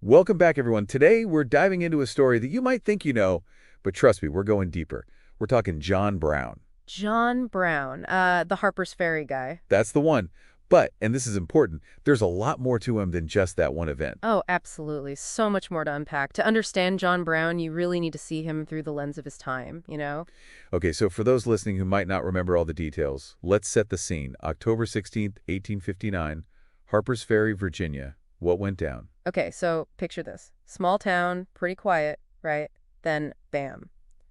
Welcome back, everyone. Today, we're diving into a story that you might think you know, but trust me, we're going deeper. We're talking John Brown. John Brown, the Harper's Ferry guy. That's the one. But, and this is important, there's a lot more to him than just that one event. Oh, absolutely. So much more to unpack. To understand John Brown, you really need to see him through the lens of his time, you know? Okay, so for those listening who might not remember all the details, let's set the scene. October 16th, 1859, Harper's Ferry, Virginia. What went down? Okay, so picture this. Small town, pretty quiet, right? Then, bam.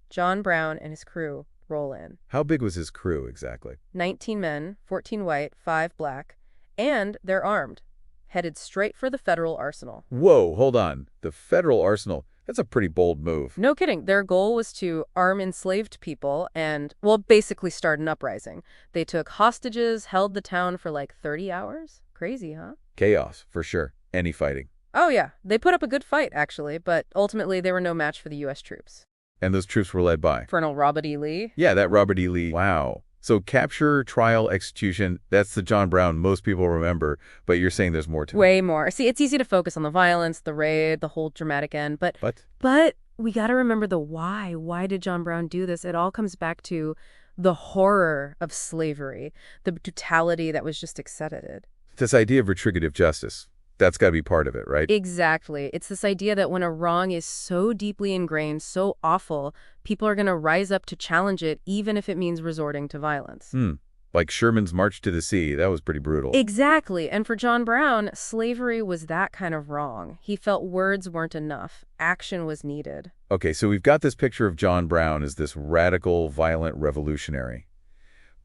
John Brown and his crew roll in. How big was his crew exactly? 19 men, 14 white, 5 black, and they're armed, headed straight for the federal arsenal. Whoa, hold on. The federal arsenal. That's a pretty bold move. No kidding. Their goal was to arm enslaved people and, well, basically start an uprising. They took hostages, held the town for like 30 hours. Crazy, huh? Chaos, for sure. Any fighting. Oh, yeah. They put up a good fight, actually, but ultimately they were no match for the U.S. troops. And those troops were led by? Colonel Robert E. Lee. Yeah, that Robert E. Lee. Wow. So capture, trial, execution, that's the John Brown most people remember, but you're saying there's more to it. Way more. See, it's easy to focus on the violence, the raid, the whole dramatic end, but we got to remember the why. Why did John Brown do this? It all comes back to the horror of slavery, the brutality that was just accepted. This idea of retributive justice, that's got to be part of it, right? Exactly. It's this idea that when a wrong is so deeply ingrained, so awful, people are going to rise up to challenge it, even if it means resorting to violence. Like Sherman's March to the Sea, that was pretty brutal. Exactly. And for John Brown, slavery was that kind of wrong. He felt words weren't enough. Action was needed. Okay, so we've got this picture of John Brown as this radical, violent revolutionary.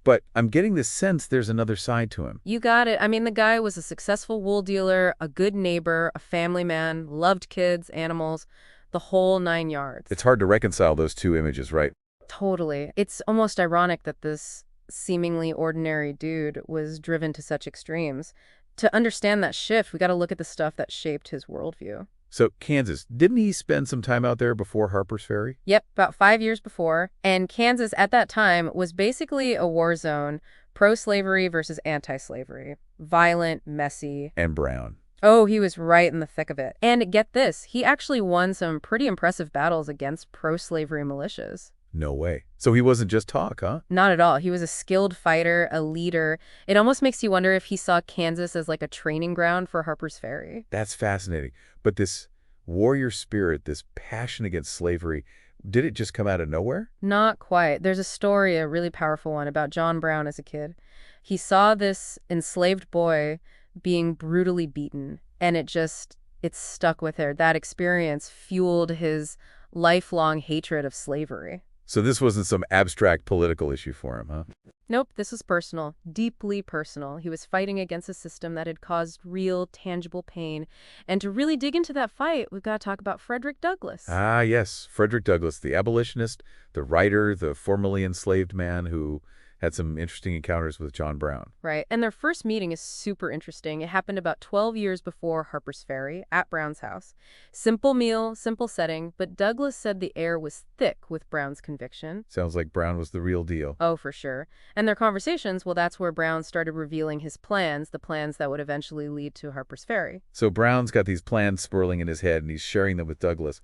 But I'm getting this sense there's another side to him. You got it. I mean, the guy was a successful wool dealer, a good neighbor, a family man, loved kids, animals, the whole 9 yards. It's hard to reconcile those two images, right? Totally. It's almost ironic that this seemingly ordinary dude was driven to such extremes. To understand that shift, we got to look at the stuff that shaped his worldview. So, Kansas, didn't he spend some time out there before Harper's Ferry? Yep, about 5 years before. And Kansas at that time was basically a war zone, pro-slavery versus anti-slavery. Violent, messy. And Brown. Oh, he was right in the thick of it. And get this, he actually won some pretty impressive battles against pro-slavery militias. No way. So he wasn't just talk, huh? Not at all. He was a skilled fighter, a leader. It almost makes you wonder if he saw Kansas as like a training ground for Harper's Ferry. That's fascinating. But this warrior spirit, this passion against slavery, did it just come out of nowhere? Not quite. There's a story, a really powerful one, about John Brown as a kid. He saw this enslaved boy being brutally beaten, and it stuck with her. That experience fueled his lifelong hatred of slavery. So this wasn't some abstract political issue for him, huh? Nope, this was personal, deeply personal. He was fighting against a system that had caused real, tangible pain. And to really dig into that fight, we've got to talk about Frederick Douglass. Ah, yes, Frederick Douglass, the abolitionist, the writer, the formerly enslaved man who had some interesting encounters with John Brown. Right, and their first meeting is super interesting. It happened about 12 years before Harper's Ferry, at Brown's house. Simple meal, simple setting, but Douglass said the air was thick with Brown's conviction. Sounds like Brown was the real deal. Oh, for sure. And their conversations, well, that's where Brown started revealing his plans, the plans that would eventually lead to Harper's Ferry. So Brown's got these plans swirling in his head, and he's sharing them with Douglass.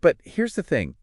But here's the thing.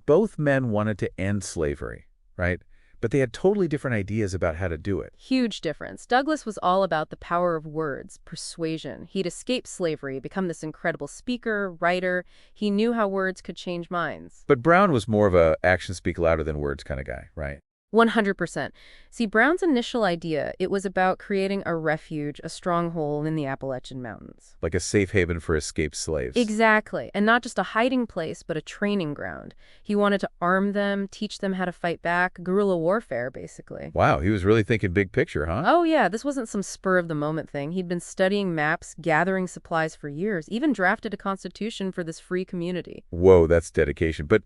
Both men wanted to end slavery, right? But they had totally different ideas about how to do it. Huge difference. Douglass was all about the power of words, persuasion. He'd escaped slavery, become this incredible speaker, writer. He knew how words could change minds. But Brown was more of a actions speak louder than words kind of guy, right? 100%. See, Brown's initial idea, it was about creating a refuge, a stronghold in the Appalachian Mountains. Like a safe haven for escaped slaves. Exactly. And not just a hiding place, but a training ground. He wanted to arm them, teach them how to fight back, guerrilla warfare, basically. Wow, he was really thinking big picture, huh? Oh, yeah. This wasn't some spur-of-the-moment thing. He'd been studying maps, gathering supplies for years, even drafted a constitution for this free community. Whoa, that's dedication. But,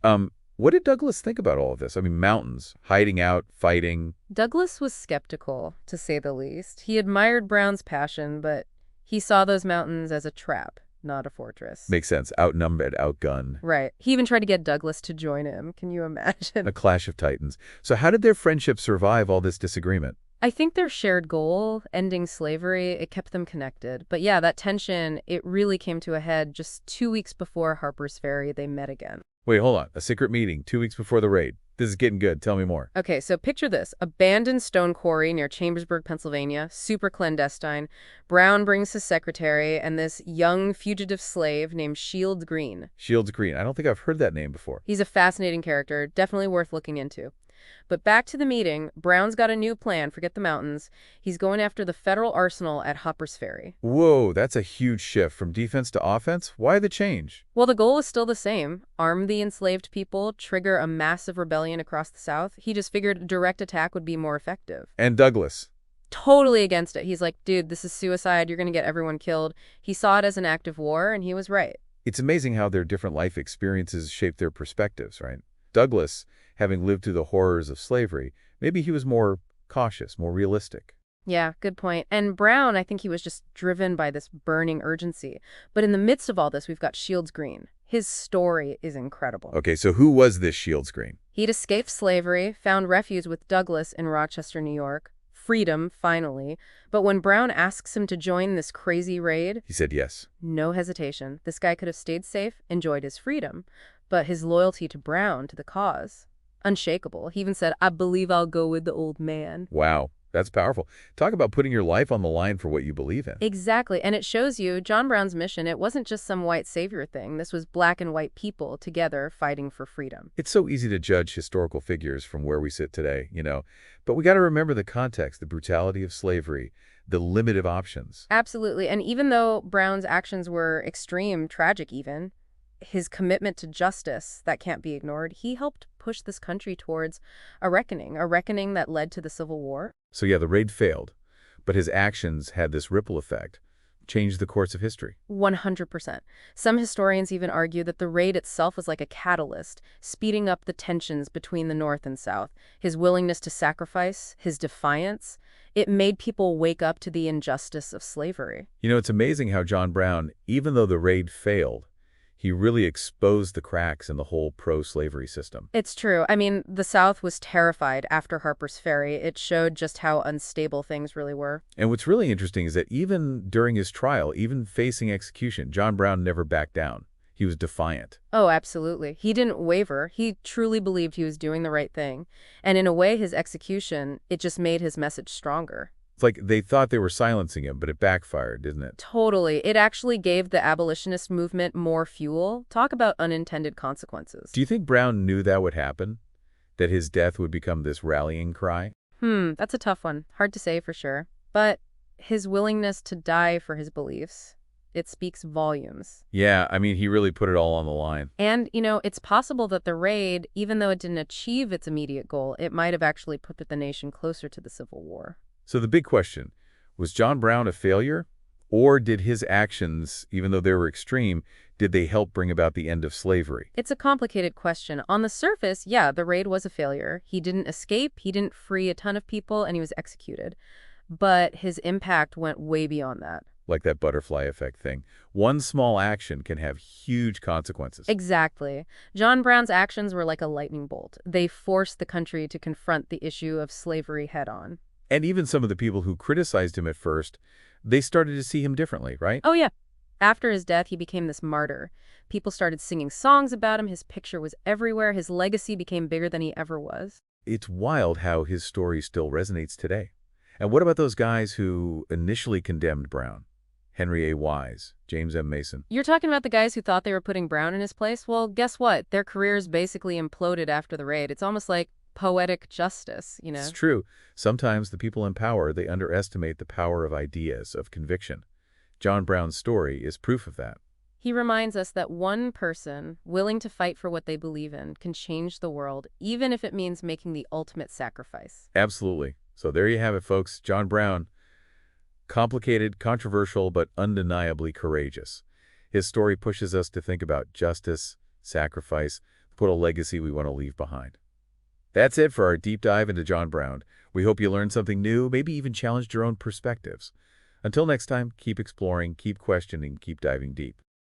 what did Douglass think about all of this? I mean, mountains, hiding out, fighting. Douglass was skeptical, to say the least. He admired Brown's passion, but he saw those mountains as a trap, not a fortress. Makes sense. Outnumbered, outgunned. Right. He even tried to get Douglass to join him. Can you imagine? A clash of titans. So how did their friendship survive all this disagreement? I think their shared goal, ending slavery, it kept them connected. But yeah, that tension, it really came to a head just 2 weeks before Harper's Ferry they met again. Wait, hold on. A secret meeting 2 weeks before the raid. This is getting good. Tell me more. Okay, so picture this. Abandoned stone quarry near Chambersburg, Pennsylvania, super clandestine. Brown brings his secretary and this young fugitive slave named Shields Green. Shields Green. I don't think I've heard that name before. He's a fascinating character, definitely worth looking into. But back to the meeting, Brown's got a new plan, forget the mountains. He's going after the federal arsenal at Harper's Ferry. Whoa, that's a huge shift from defense to offense. Why the change? Well, the goal is still the same. Arm the enslaved people, trigger a massive rebellion across the South. He just figured a direct attack would be more effective. And Douglas. Totally against it. He's like, dude, this is suicide. You're going to get everyone killed. He saw it as an act of war, and he was right. It's amazing how their different life experiences shape their perspectives, right? Douglas, having lived through the horrors of slavery, maybe he was more cautious, more realistic. Yeah, good point. And Brown, I think he was just driven by this burning urgency. But in the midst of all this, we've got Shields Green. His story is incredible. Okay, so who was this Shields Green? He'd escaped slavery, found refuge with Douglas in Rochester, New York. Freedom, finally. But when Brown asks him to join this crazy raid, He said yes. no hesitation. This guy could have stayed safe, enjoyed his freedom. But his loyalty to Brown, to the cause, unshakable. He even said, I believe I'll go with the old man. Wow, that's powerful. Talk about putting your life on the line for what you believe in. Exactly. And it shows you John Brown's mission, it wasn't just some white savior thing. This was black and white people together fighting for freedom. It's so easy to judge historical figures from where we sit today, but we got to remember the context, the brutality of slavery, the limit of options. Absolutely. And even though Brown's actions were extreme, tragic even, his commitment to justice that can't be ignored, he helped push this country towards a reckoning that led to the Civil War. So yeah, the raid failed, but his actions had this ripple effect, changed the course of history. 100%. Some historians even argue that the raid itself was like a catalyst, speeding up the tensions between the North and South. His willingness to sacrifice, his defiance, it made people wake up to the injustice of slavery. It's amazing how John Brown, even though the raid failed, he really exposed the cracks in the whole pro-slavery system. It's true. I mean, the South was terrified after Harper's Ferry. It showed just how unstable things really were. And what's really interesting is that even during his trial, even facing execution, John Brown never backed down. He was defiant. Oh, absolutely. He didn't waver. He truly believed he was doing the right thing. And in a way, his execution, it just made his message stronger. It's like they thought they were silencing him, but it backfired, didn't it? Totally. It actually gave the abolitionist movement more fuel. Talk about unintended consequences. Do you think Brown knew that would happen? That his death would become this rallying cry? That's a tough one. Hard to say for sure. But his willingness to die for his beliefs, it speaks volumes. Yeah, I mean, he really put it all on the line. And, it's possible that the raid, even though it didn't achieve its immediate goal, it might have actually put the nation closer to the Civil War. So the big question, was John Brown a failure? Or did his actions, even though they were extreme, did they help bring about the end of slavery? It's a complicated question. On the surface, yeah, the raid was a failure. He didn't escape, he didn't free a ton of people, and he was executed. But his impact went way beyond that. Like that butterfly effect thing. One small action can have huge consequences. Exactly. John Brown's actions were like a lightning bolt. They forced the country to confront the issue of slavery head-on. And even some of the people who criticized him at first, they started to see him differently, right? Oh, yeah. After his death, he became this martyr. People started singing songs about him. His picture was everywhere. His legacy became bigger than he ever was. It's wild how his story still resonates today. And what about those guys who initially condemned Brown? Henry A. Wise, James M. Mason. You're talking about the guys who thought they were putting Brown in his place? Well, guess what? Their careers basically imploded after the raid. It's almost like poetic justice, It's true. Sometimes the people in power, they underestimate the power of ideas, of conviction. John Brown's story is proof of that. He reminds us that one person willing to fight for what they believe in can change the world, even if it means making the ultimate sacrifice. Absolutely. So there you have it, folks. John Brown, complicated, controversial, but undeniably courageous. His story pushes us to think about justice, sacrifice, what a legacy we want to leave behind. That's it for our deep dive into John Brown. We hope you learned something new, maybe even challenged your own perspectives. Until next time, keep exploring, keep questioning, keep diving deep.